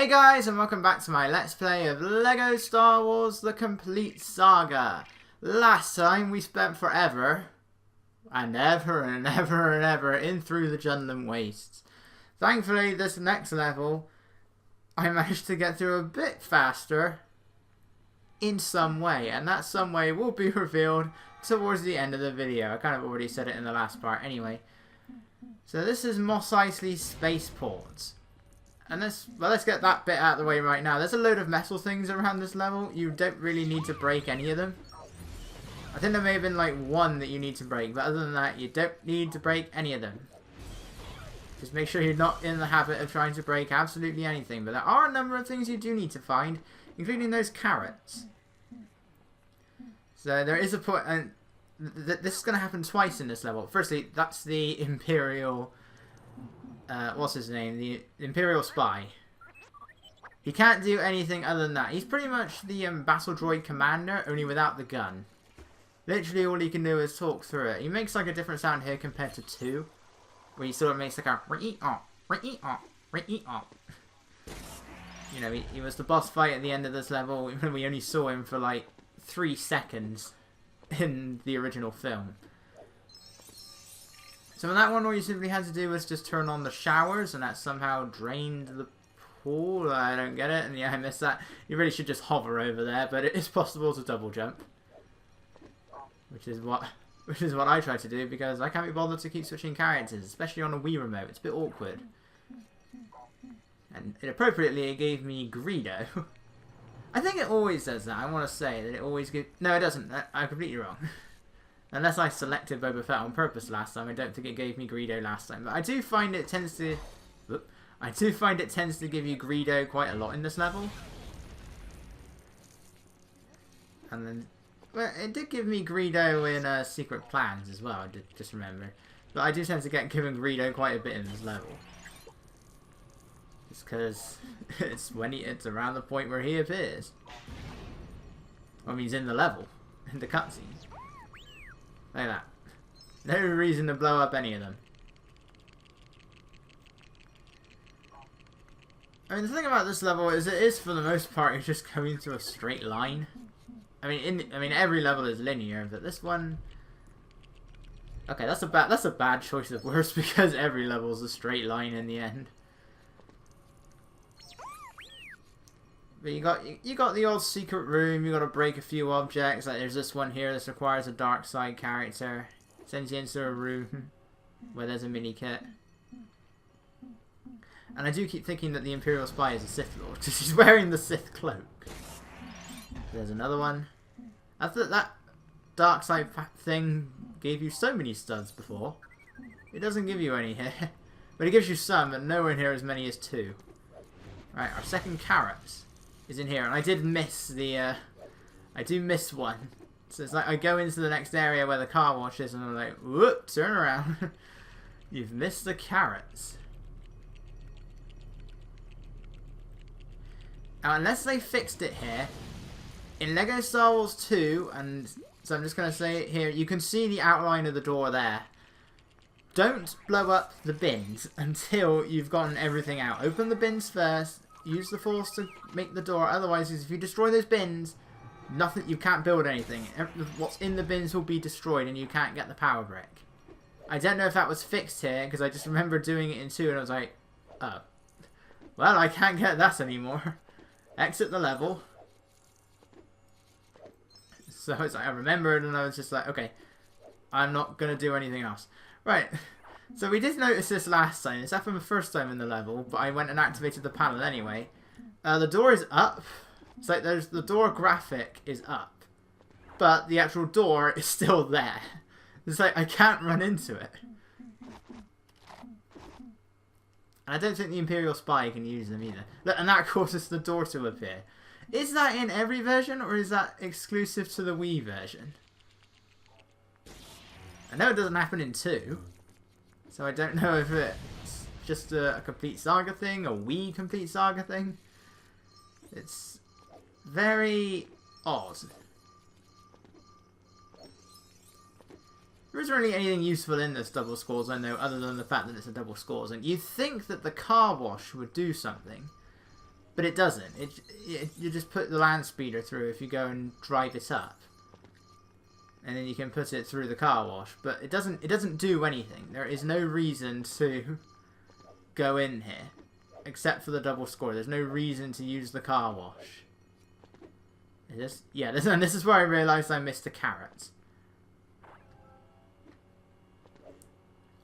Hey guys, and welcome back to my Let's Play of LEGO Star Wars The Complete Saga. Last time we spent forever, and ever and ever and ever, in through the Jundland Wastes. Thankfully, this next level, I managed to get through a bit faster, in some way, and that some way will be revealed towards the end of the video. I kind of already said it in the last part anyway. So this is Mos Eisley Spaceport. And let's get that bit out of the way right now. There's a load of metal things around this level. You don't really need to break any of them. I think there may have been like one that you need to break, but other than that, you don't need to break any of them. Just make sure you're not in the habit of trying to break absolutely anything. But there are a number of things you do need to find, including those carrots. So there is a point, and this is going to happen twice in this level. Firstly, that's the Imperial... what's his name? The Imperial Spy. He can't do anything other than that. He's pretty much the battle droid commander, only without the gun. Literally all he can do is talk through it. He makes like a different sound here compared to 2, where he sort of makes like a you know, he was the boss fight at the end of this level. We only saw him for like 3 seconds in the original film. So in that one, all you simply had to do was just turn on the showers, and that somehow drained the pool. I don't get it, and yeah, I missed that. You really should just hover over there, but it is possible to double jump, which is what I try to do because I can't be bothered to keep switching characters, especially on a Wii remote. It's a bit awkward. And inappropriately, it gave me Greedo. I think it always does that. I want to say that it always gives. No, it doesn't. I'm completely wrong. Unless I selected Boba Fett on purpose last time, I don't think it gave me Greedo last time. But I do find it tends to... I do find it tends to give you Greedo quite a lot in this level. And then... Well, it did give me Greedo in Secret Plans as well, I did just remember. But I do tend to get given Greedo quite a bit in this level. Just because it's around the point where he appears. I mean, he's in the level, in the cutscenes. Like that. No reason to blow up any of them. I mean, the thing about this level is it is, for the most part, you're just going through a straight line. I mean, every level is linear, but this one... Okay, that's a bad choice of words because every level is a straight line in the end. But you got the old secret room. You got to break a few objects. Like there's this one here. This requires a dark side character. Sends you into a room where there's a mini kit. And I do keep thinking that the Imperial Spy is a Sith Lord because he's wearing the Sith cloak. There's another one. I thought that dark side thing gave you so many studs before. It doesn't give you any here, but it gives you some, and nowhere in here as many as 2. Right, our second carrots is in here, and I did miss the, I do miss one. So it's like I go into the next area where the car wash is, and I'm like, whoop, turn around. You've missed the carrots. Now, unless they fixed it here, in LEGO Star Wars 2, and so I'm just going to say it here, you can see the outline of the door there. Don't blow up the bins until you've gotten everything out. Open the bins first. Use the force to make the door. Otherwise, if you destroy those bins, you can't build anything. What's in the bins will be destroyed, and you can't get the power brick. I don't know if that was fixed here because I just remember doing it in 2, and I was like, oh, well, I can't get that anymore. Exit the level. So it's like I remembered, and I was just like, okay, I'm not gonna do anything else. Right. So we did notice this last time. This happened the first time in the level, but I went and activated the panel anyway. The door is up. It's like the door graphic is up, but the actual door is still there. It's like I can't run into it. And I don't think the Imperial Spy can use them either. Look, and that causes the door to appear. Is that in every version, or is that exclusive to the Wii version? I know it doesn't happen in 2. So I don't know if it's just a Complete Saga thing, a Wii Complete Saga thing. It's very odd. There isn't really anything useful in this double scores, I know, other than the fact that it's a double scores. And you'd think that the car wash would do something. But it doesn't. You just put the land speeder through if you go and drive it up. And then you can put it through the car wash. But it doesn't do anything. There is no reason to go in here. Except for the double score. There's no reason to use the car wash. This is where I realised I missed the carrots.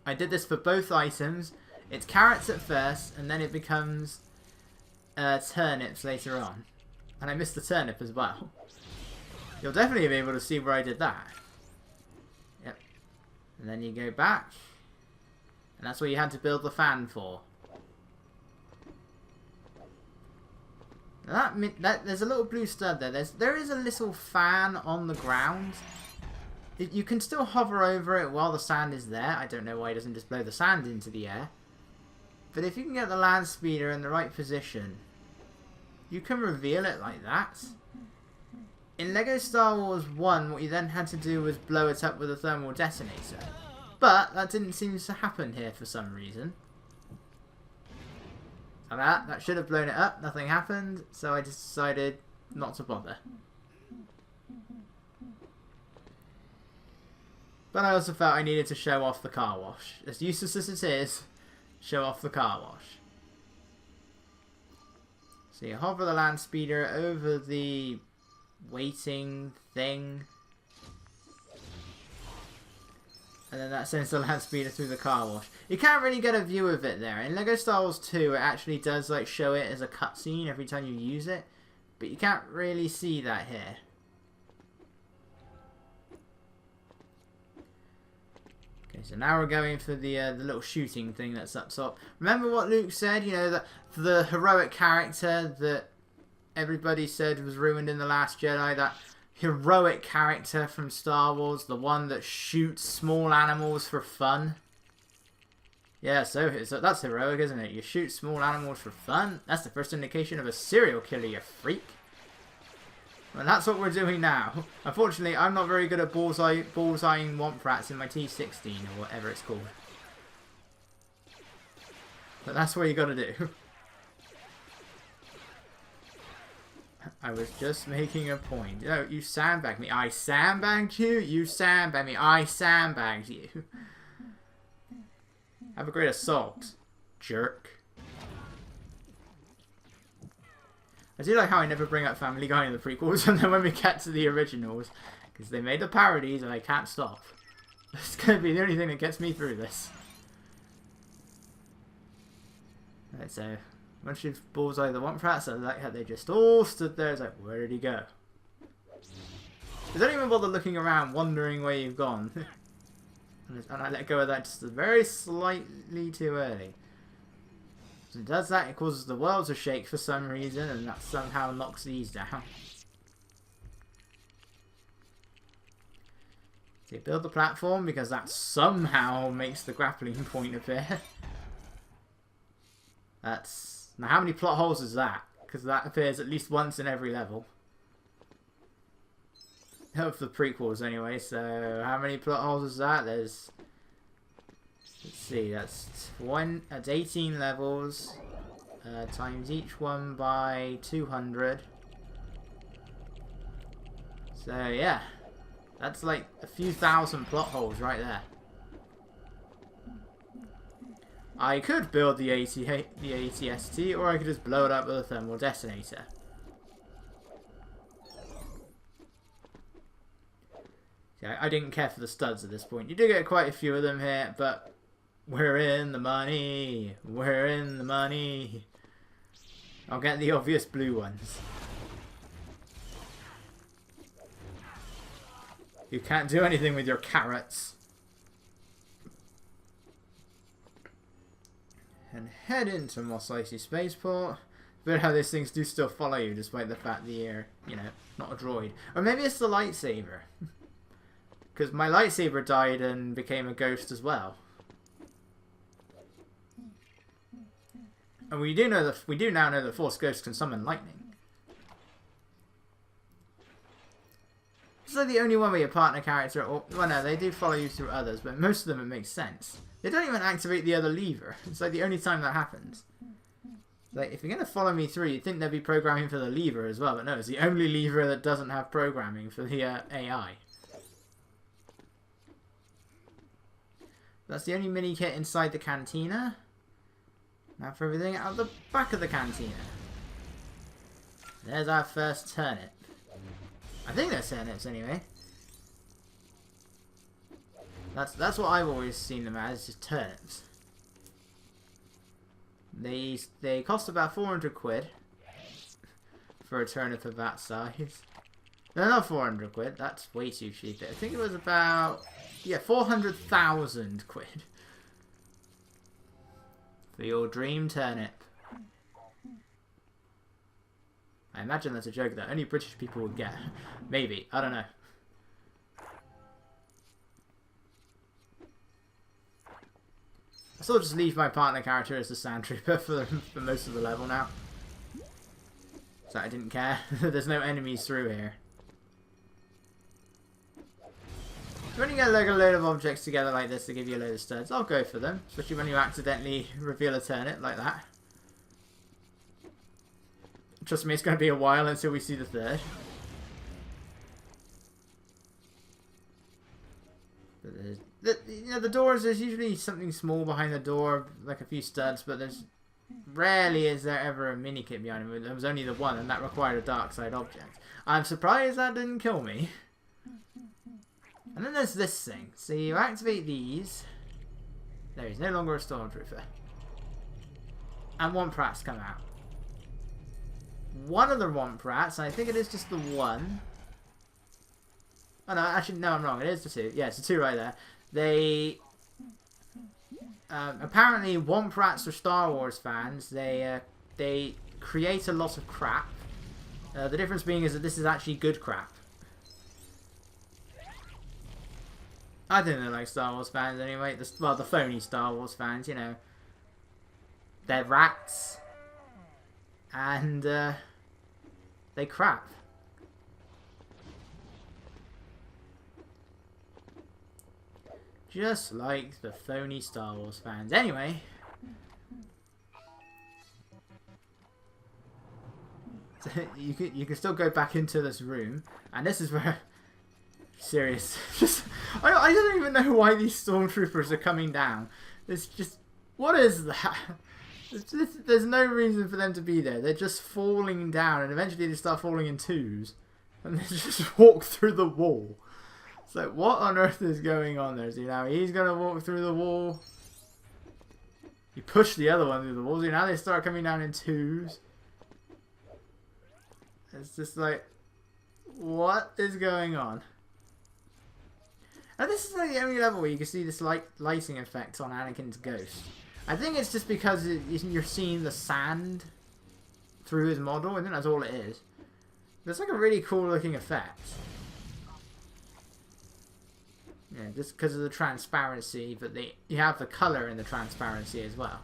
I did this for both items. It's carrots at first, and then it becomes turnips later on. And I missed the turnip as well. You'll definitely be able to see where I did that. Yep. And then you go back. And that's what you had to build the fan for. Now there's a little blue stud there. There is a little fan on the ground. You can still hover over it while the sand is there. I don't know why it doesn't just blow the sand into the air. But if you can get the land speeder in the right position, you can reveal it like that. In LEGO Star Wars 1, what you then had to do was blow it up with a thermal detonator. But that didn't seem to happen here for some reason. So that should have blown it up. Nothing happened. So I just decided not to bother. But I also felt I needed to show off the car wash. As useless as it is, show off the car wash. So you hover the land speeder over the waiting thing. And then that sends the land speeder through the car wash. You can't really get a view of it there. In LEGO Star Wars 2, it actually does like show it as a cutscene every time you use it. But you can't really see that here. Okay, so now we're going for the little shooting thing that's up top. Remember what Luke said? You know, that the heroic character that everybody said was ruined in The Last Jedi. That heroic character from Star Wars. The one that shoots small animals for fun. Yeah, so that's heroic, isn't it? You shoot small animals for fun? That's the first indication of a serial killer, you freak. And that's what we're doing now. Unfortunately, I'm not very good at bullseyeing womp rats in my T16 or whatever it's called. But that's what you gotta do. I was just making a point. No, you sandbagged me. I sandbagged you? You sandbagged me. I sandbagged you. Have a great assault, jerk. I do like how I never bring up Family Guy in the prequels, and then when we get to the originals, because they made the parodies and I can't stop. It's going to be the only thing that gets me through this. Right, so once you've bullseye the womp rats, I like how they just all stood there. It's like, where did he go? They don't even bother looking around, wondering where you've gone. And I let go of that just very slightly too early. So it does that, it causes the world to shake for some reason, and that somehow knocks these down. So you build the platform because that somehow makes the grappling point appear. That's... Now how many plot holes is that? Because that appears at least once in every level. Of the prequels anyway, so how many plot holes is that? There's... Let's see, that's 18 levels, times each one by 200. So yeah, that's like a few thousand plot holes right there. I could build the ATST, or I could just blow it up with a thermal detonator. Yeah, I didn't care for the studs at this point. You do get quite a few of them here, but we're in the money. We're in the money. I'll get the obvious blue ones. You can't do anything with your carrots. And head into Mos Eisley Spaceport. But how these things do still follow you, despite the fact that you're, you know, not a droid. Or maybe it's the lightsaber. Because my lightsaber died and became a ghost as well. And we do now know that Force Ghosts can summon lightning. It's like the only one where your partner character, or well, no, they do follow you through others, but most of them it makes sense. They don't even activate the other lever. It's like the only time that happens. Like, if you're going to follow me through, you'd think there'd be programming for the lever as well, but no, it's the only lever that doesn't have programming for the AI. That's the only mini kit inside the cantina. Now for everything out the back of the cantina. There's our first turnip. I think they're turnips anyway. That's what I've always seen them as, just turnips. They cost about 400 quid for a turnip of that size. No, not 400 quid. That's way too cheap. I think it was about, yeah, 400,000 quid for your dream turnip. I imagine that's a joke that only British people would get. Maybe. I don't know. I'll still just leave my partner character as the sand trooper for most of the level now. So I didn't care. There's no enemies through here. When you get like a load of objects together like this to give you a load of studs, I'll go for them. Especially when you accidentally reveal a turnip like that. Trust me, it's going to be a while until we see the third. The doors, there's usually something small behind the door, like a few studs, but there's rarely is there ever a mini kit behind him. There was only the one, and that required a dark side object. I'm surprised that didn't kill me. And then there's this thing. So you activate these. There, he's no longer a stormtrooper. And Womp Rats come out. One of the Womp Rats, I think it is just the one. Oh no, actually, no, I'm wrong. It is the two. Yeah, it's the two right there. They... apparently, Womp Rats are Star Wars fans. They create a lot of crap. The difference being is that this is actually good crap. I think they're like Star Wars fans anyway. Well, the phony Star Wars fans, you know. They're rats. And, they crap. Just like the phony Star Wars fans. Anyway. So you can still go back into this room. And this is where... Serious. I don't even know why these stormtroopers are coming down. It's just... What is that? There's no reason for them to be there. They're just falling down, and eventually they start falling in twos. And they just walk through the wall. So what on earth is going on there? See, now he's going to walk through the wall. You push the other one through the wall. See, now they start coming down in twos. It's just like... What is going on? Now this is like the only level where you can see this lighting effect on Anakin's ghost. I think it's just because you're seeing the sand through his model. I think that's all it is. But it's like a really cool looking effect. Yeah, just because of the transparency, but you have the colour in the transparency as well.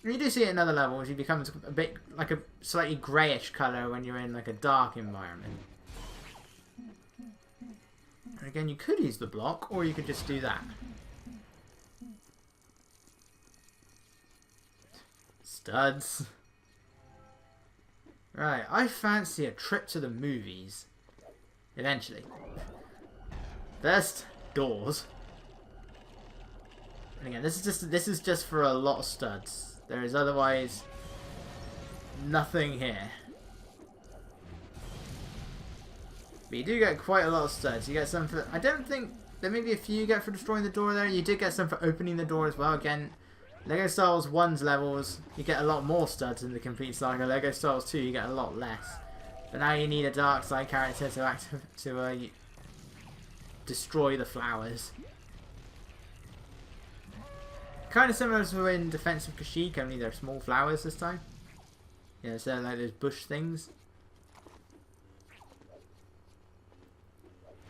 And you do see it in other levels, he becomes a bit like a slightly greyish colour when you're in like a dark environment. And again, you could use the block, or you could just do that. Studs. Right, I fancy a trip to the movies. Eventually. First, doors. And again, this is just for a lot of studs. There is otherwise nothing here. But you do get quite a lot of studs. You get some for... I don't think... There may be a few you get for destroying the door there. You did get some for opening the door as well. Again, Lego Star Wars 1's levels, you get a lot more studs in the complete saga. Lego Star Wars 2, you get a lot less. But now you need a dark side character to destroy the flowers. Kind of similar to in Defense of Kashyyyk, only they're small flowers this time. Yeah, instead of like those bush things.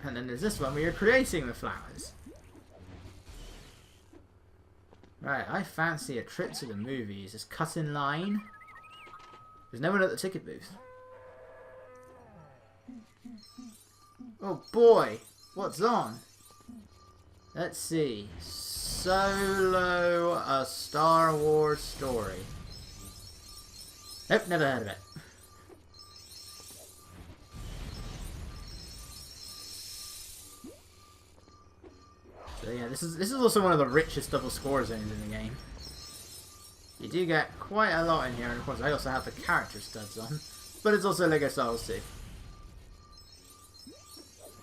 And then there's this one where you're creating the flowers. Right, I fancy a trip to the movies. Just cut in line. There's no one at the ticket booth. Oh boy, what's on? Let's see. Solo, a Star Wars story. Nope, never heard of it. So yeah, this is also one of the richest double score zones in the game. You do get quite a lot in here, and of course I also have the character studs on. But it's also LEGO Star Wars 2.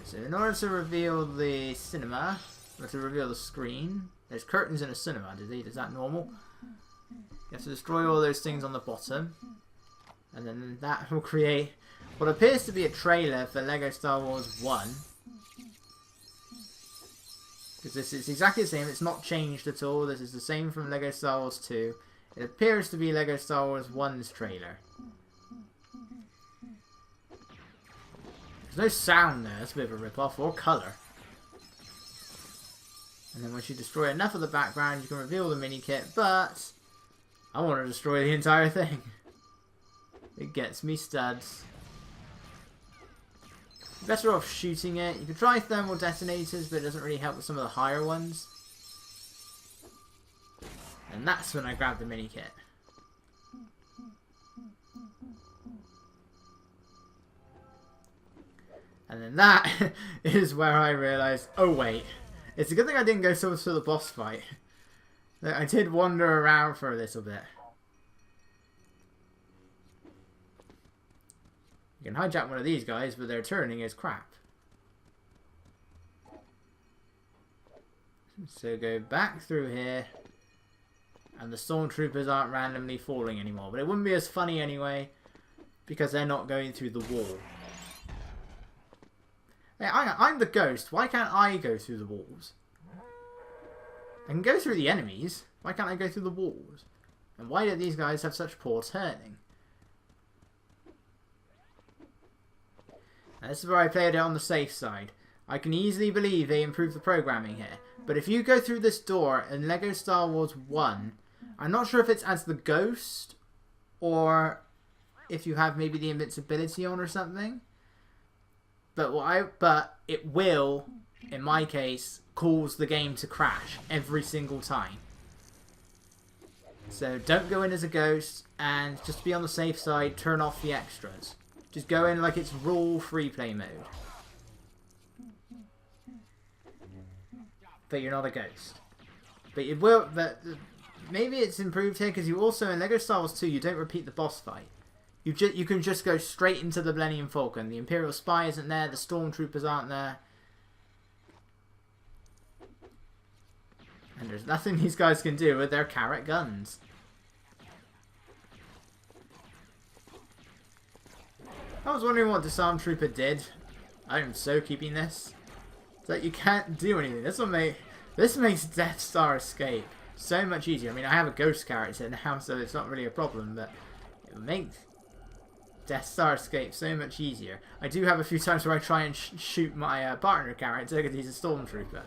So in order to reveal the cinema, or to reveal the screen, there's curtains in a cinema, is that normal? You have to destroy all those things on the bottom. And then that will create what appears to be a trailer for LEGO Star Wars 1. Because this is exactly the same, it's not changed at all. This is the same from LEGO Star Wars 2. It appears to be LEGO Star Wars 1's trailer. There's no sound there, that's a bit of a rip-off, or colour. And then once you destroy enough of the background, you can reveal the mini kit, but I want to destroy the entire thing. It gets me studs. You're better off shooting it. You can try thermal detonators, but it doesn't really help with some of the higher ones. And that's when I grab the mini kit. And then that is where I realised, oh wait, it's a good thing I didn't go to the boss fight. I did wander around for a little bit. You can hijack one of these guys, but their turning is crap. So go back through here. And the stormtroopers aren't randomly falling anymore. But it wouldn't be as funny anyway, because they're not going through the wall. Hey, I'm the ghost. Why can't I go through the walls? I can go through the enemies. Why can't I go through the walls? And why do these guys have such poor turning? Now, this is where I played it on the safe side. I can easily believe they improved the programming here. But if you go through this door in LEGO Star Wars 1, I'm not sure if it's as the ghost or if you have maybe the invincibility on or something. But it will, in my case, cause the game to crash every single time. So don't go in as a ghost, and just to be on the safe side, turn off the extras. Just go in like it's raw free play mode. But you're not a ghost. But it will. But maybe it's improved here because you also in LEGO Star Wars 2 you don't repeat the boss fight. You can just go straight into the Millennium Falcon. The Imperial Spy isn't there. The Stormtroopers aren't there. And there's nothing these guys can do with their carrot guns. I was wondering what Disarm Trooper did. I am so keeping this. It's like you can't do anything. This makes Death Star escape so much easier. I mean, I have a ghost character now, so it's not really a problem, but it makes Death Star escape so much easier. I do have a few times where I try and shoot my partner character because he's a Stormtrooper.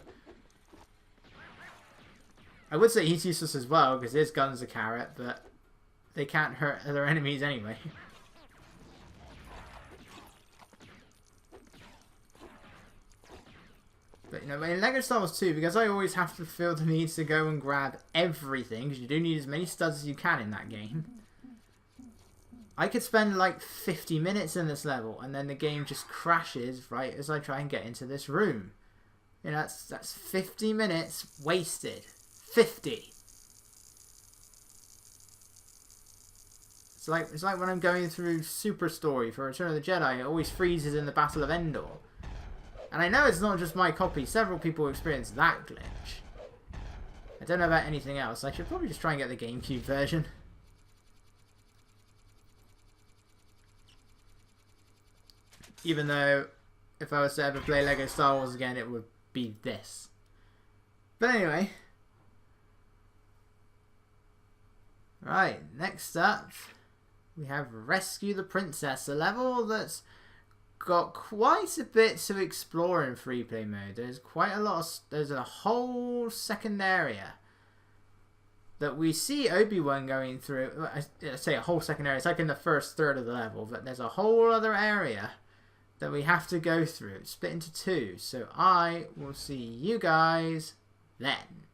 I would say he's useless as well because his gun's a carrot, but they can't hurt other enemies anyway. But you know, in LEGO Star Wars 2, because I always have to feel the need to go and grab everything, because you do need as many studs as you can in that game, I could spend like 50 minutes in this level, and then the game just crashes right as I try and get into this room. You know, that's 50 minutes wasted. 50. It's like when I'm going through Super Story for Return of the Jedi, it always freezes in the Battle of Endor. And I know it's not just my copy, several people experience that glitch. I don't know about anything else. I should probably just try and get the GameCube version. Even though, if I was to ever play LEGO Star Wars again, it would be this. But anyway. Right, next up, we have Rescue the Princess, a level that's got quite a bit to explore in free play mode. There's quite a lot of, there's a whole second area that we see Obi-Wan going through. I say a whole second area, it's like in the first third of the level, but there's a whole other area that we have to go through. It's split into two, so I will see you guys then.